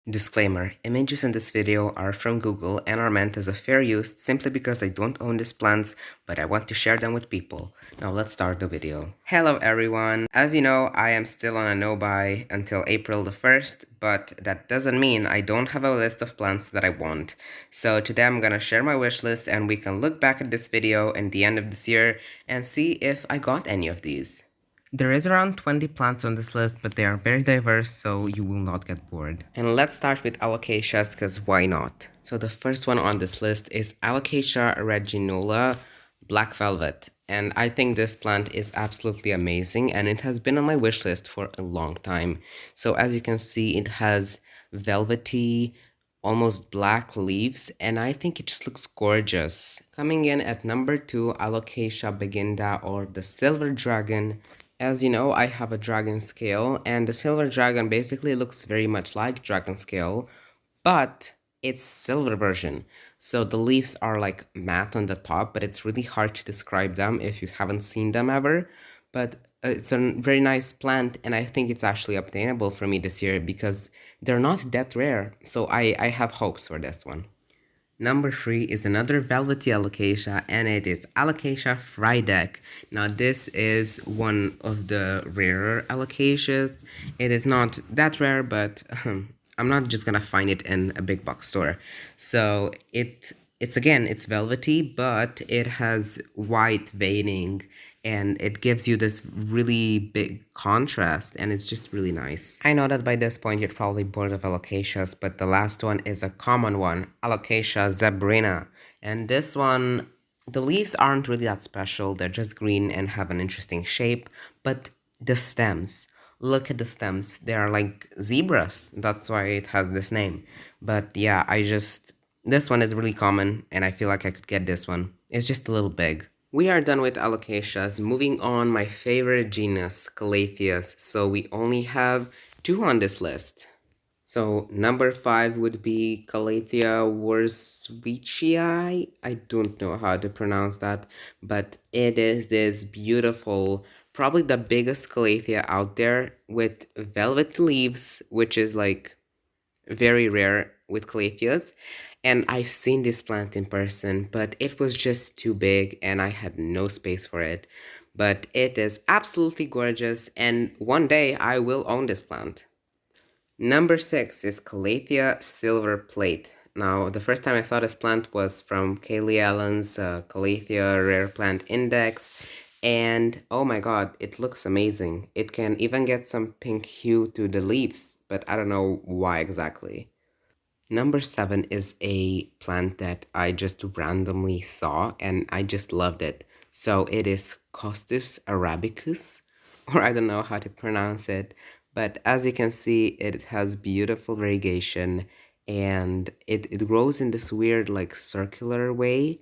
Disclaimer, images in this video are from Google and are meant as a fair use simply because I don't own these plants, but I want to share them with people. Now let's start the video. Hello everyone! As you know, I am still on a no-buy until April the 1st, but that doesn't mean I don't have a list of plants that I want. So today I'm gonna share my wish list and we can look back at this video in the end of this year and see if I got any of these. There is around 20 plants on this list, but they are very diverse, so you will not get bored. And let's start with Alocasias, because why not? So the first one on this list is Alocasia reginula Black Velvet. And I think this plant is absolutely amazing, and it has been on my wish list for a long time. So as you can see, it has velvety, almost black leaves, and I think it just looks gorgeous. Coming in at number 2, Alocasia beginda, or the Silver Dragon. As you know, I have a dragon scale, and the silver dragon basically looks very much like dragon scale, but it's silver version. So the leaves are like matte on the top, but it's really hard to describe them if you haven't seen them ever. But it's a very nice plant, and I think it's actually obtainable for me this year because they're not that rare. So I have hopes for this one. Number 3 is another velvety alocasia, and it is Alocasia Frydek. Now this is one of the rarer alocasias. It is not that rare, but I'm not just gonna find it in a big box store. So it's velvety, but it has white veining, and it gives you this really big contrast, and it's just really nice. I know that by this point you're probably bored of alocasias, but the last one is a common one, Alocasia zebrina. And this one, the leaves aren't really that special, they're just green and have an interesting shape, but the stems, look at the stems, they are like zebras, that's why it has this name. But yeah, this one is really common, and I feel like I could get this one. It's just a little big. We are done with alocasias. Moving on, my favorite genus, Calatheas. So we only have 2 on this list. So number 5 would be Calathea worswichii. I don't know how to pronounce that, but it is this beautiful, probably the biggest Calathea out there, with velvet leaves, which is like very rare with Calatheas. And I've seen this plant in person, but it was just too big and I had no space for it. But it is absolutely gorgeous, and one day I will own this plant. Number 6 is Calathea Silver Plate. Now, the first time I saw this plant was from Kaylee Allen's Calathea Rare Plant Index, and oh my god, it looks amazing. It can even get some pink hue to the leaves, but I don't know why exactly. Number 7 is a plant that I just randomly saw and I just loved it. So it is Costus arabicus, or I don't know how to pronounce it, but as you can see, it has beautiful variegation, and it grows in this weird like circular way.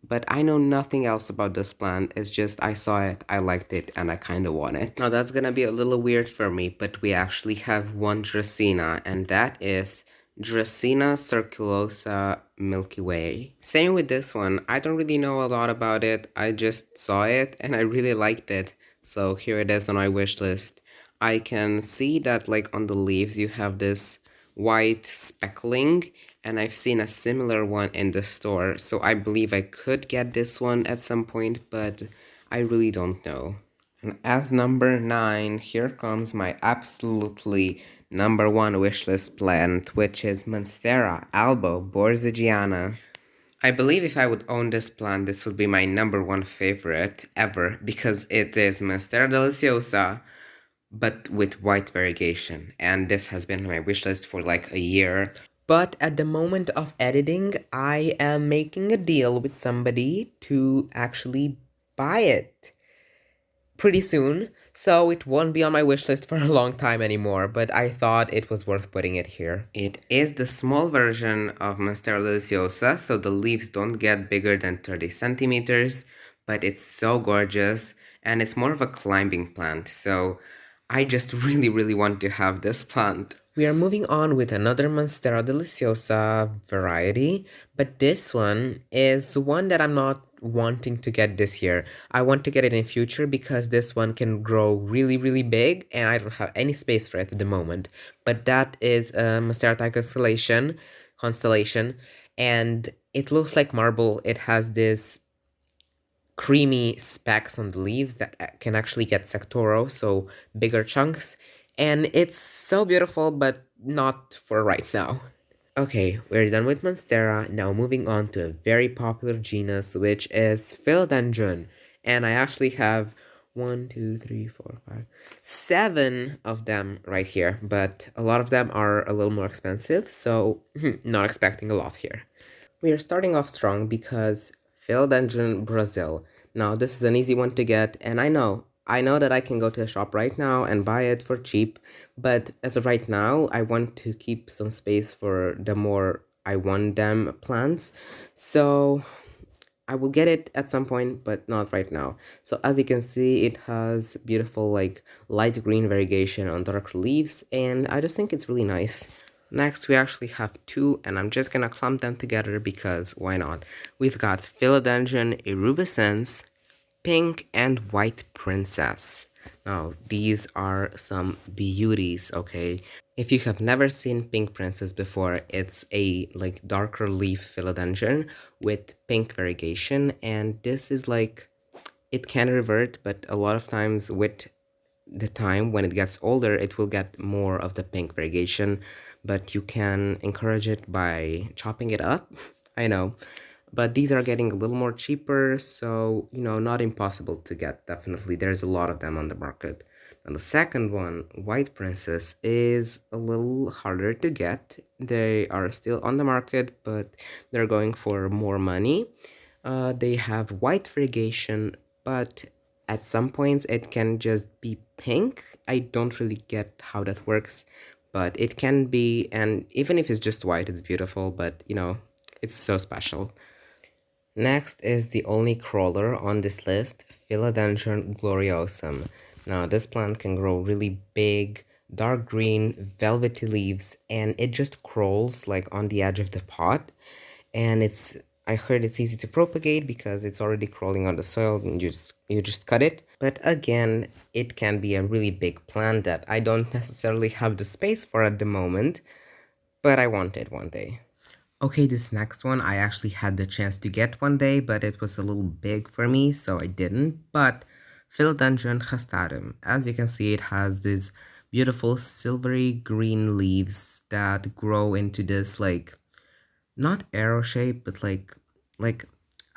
But I know nothing else about this plant. It's just I saw it, I liked it, and I kind of want it. Now that's gonna be a little weird for me, but we actually have one Dracaena, and that is Dracaena circulosa Milky Way. Same with this one. I don't really know a lot about it. I just saw it and I really liked it. So here it is on my wish list. I can see that like on the leaves you have this white speckling, and I've seen a similar one in the store. So I believe I could get this one at some point, but I really don't know. And as number 9, here comes my absolutely number 1 wishlist plant, which is Monstera albo borzigiana. I believe if I would own this plant, this would be my number 1 favorite ever, because it is Monstera deliciosa, but with white variegation, and this has been on my wishlist for like a year. But at the moment of editing, I am making a deal with somebody to actually buy it pretty soon, so it won't be on my wish list for a long time anymore, but I thought it was worth putting it here. It is the small version of Monstera deliciosa, so the leaves don't get bigger than 30 centimeters, but it's so gorgeous, and it's more of a climbing plant, so I just really want to have this plant. We are moving on with another Monstera deliciosa variety, but this one is one that I'm not wanting to get this year. I want to get it in future because this one can grow really, really big, and I don't have any space for it at the moment. But that is a Masterti constellation, and it looks like marble. It has this creamy specks on the leaves that can actually get sectoro, so bigger chunks, and it's so beautiful, but not for right now. Okay, we're done with Monstera, now moving on to a very popular genus, which is Philodendron. And I actually have one, two, three, four, five, seven of them right here, but a lot of them are a little more expensive, so not expecting a lot here. We are starting off strong because Philodendron Brazil. Now, this is an easy one to get, and I know that I can go to a shop right now and buy it for cheap, but as of right now, I want to keep some space for the more I want them plants. So I will get it at some point, but not right now. So as you can see, it has beautiful like light green variegation on darker leaves, and I just think it's really nice. Next, we actually have two, and I'm just gonna clump them together because why not? We've got Philodendron Erubescens, Pink and White Princess. Now, these are some beauties, okay? If you have never seen Pink Princess before, it's a like darker leaf philodendron with pink variegation, and this is like it can revert, but a lot of times with the time when it gets older, it will get more of the pink variegation, but you can encourage it by chopping it up. I know, but these are getting a little more cheaper, so not impossible to get. Definitely there's a lot of them on the market. And the second one, White Princess, is a little harder to get. They are still on the market, but they're going for more money. They have white variegation, but at some points it can just be pink. I don't really get how that works, but it can be, and even if it's just white, it's beautiful, but it's so special. Next is the only crawler on this list, Philodendron gloriosum. Now, this plant can grow really big, dark green, velvety leaves, and it just crawls like on the edge of the pot. And I heard it's easy to propagate because it's already crawling on the soil and you just cut it. But again, it can be a really big plant that I don't necessarily have the space for at the moment, but I want it one day. Okay, this next one I actually had the chance to get one day, but it was a little big for me, so I didn't. But Philodendron Chastatum, as you can see, it has these beautiful silvery green leaves that grow into this like not arrow shape, but like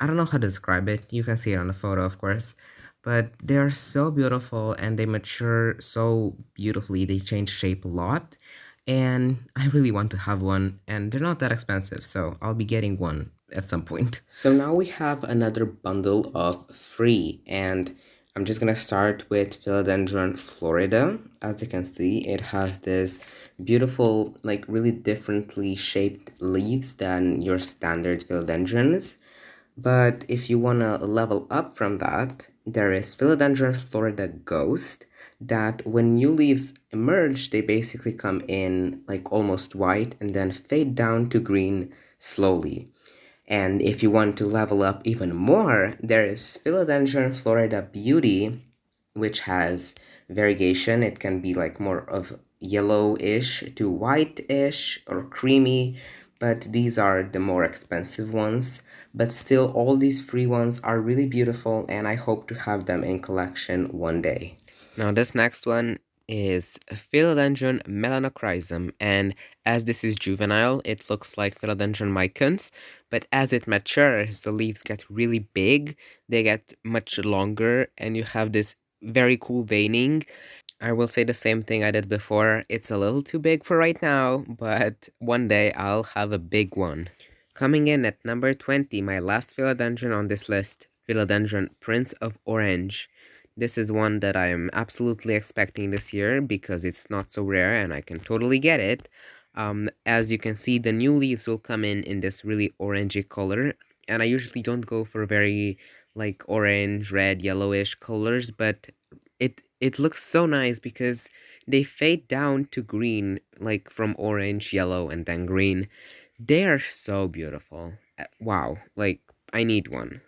I don't know how to describe it. You can see it on the photo, of course. But they're so beautiful and they mature so beautifully. They change shape a lot. And I really want to have one, and they're not that expensive, so I'll be getting one at some point. So now we have another bundle of three, and I'm just gonna start with Philodendron Florida. As you can see, it has this beautiful, like really differently shaped leaves than your standard philodendrons. But if you wanna level up from that, there is Philodendron Florida Ghost, that when new leaves emerge, they basically come in like almost white and then fade down to green slowly. And if you want to level up even more, there is Philodendron Florida Beauty, which has variegation. It can be like more of yellowish to whitish or creamy, but these are the more expensive ones. But still, all these free ones are really beautiful, and I hope to have them in collection one day. Now, this next one is Philodendron melanochrysum, and as this is juvenile, it looks like Philodendron micans, but as it matures, the leaves get really big, they get much longer, and you have this very cool veining. I will say the same thing I did before. It's a little too big for right now, but one day I'll have a big one. Coming in at number 20, my last philodendron on this list, Philodendron Prince of Orange. This is one that I am absolutely expecting this year because it's not so rare and I can totally get it. As you can see, the new leaves will come in this really orangey color, and I usually don't go for very like orange, red, yellowish colors, but it looks so nice because they fade down to green, like from orange, yellow, and then green. They are so beautiful. Wow, like I need one.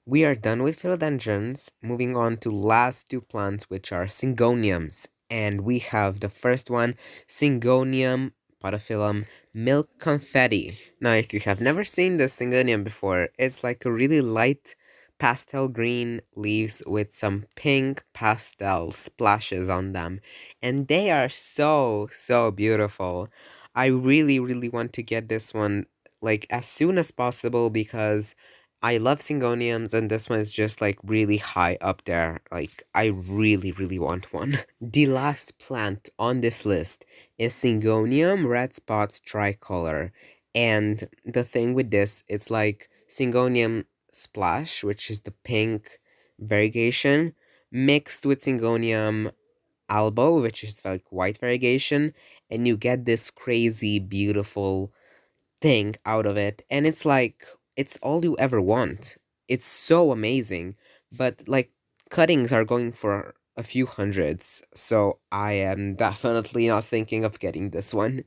We are done with philodendrons, moving on to last two plants, which are syngoniums. And we have the first one, Syngonium podophyllum milk confetti. Now, if you have never seen this syngonium before, it's like a really light pastel green leaves with some pink pastel splashes on them. And they are so, so beautiful. I really, really want to get this one like as soon as possible because I love Syngoniums, and this one is just like really high up there. Like, I really, really want one. The last plant on this list is Syngonium red spot tricolor. And the thing with this, it's like Syngonium splash, which is the pink variegation, mixed with Syngonium albo, which is like white variegation, and you get this crazy, beautiful thing out of it, and it's like it's all you ever want. It's so amazing, but like cuttings are going for a few hundreds, so I am definitely not thinking of getting this one.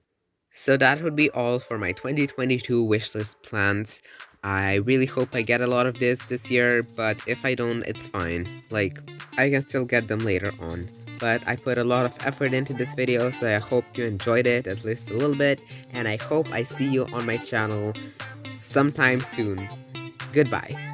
So that would be all for my 2022 wishlist plans. I really hope I get a lot of this year, but if I don't, it's fine. Like, I can still get them later on. But I put a lot of effort into this video, so I hope you enjoyed it at least a little bit, and I hope I see you on my channel sometime soon. Goodbye.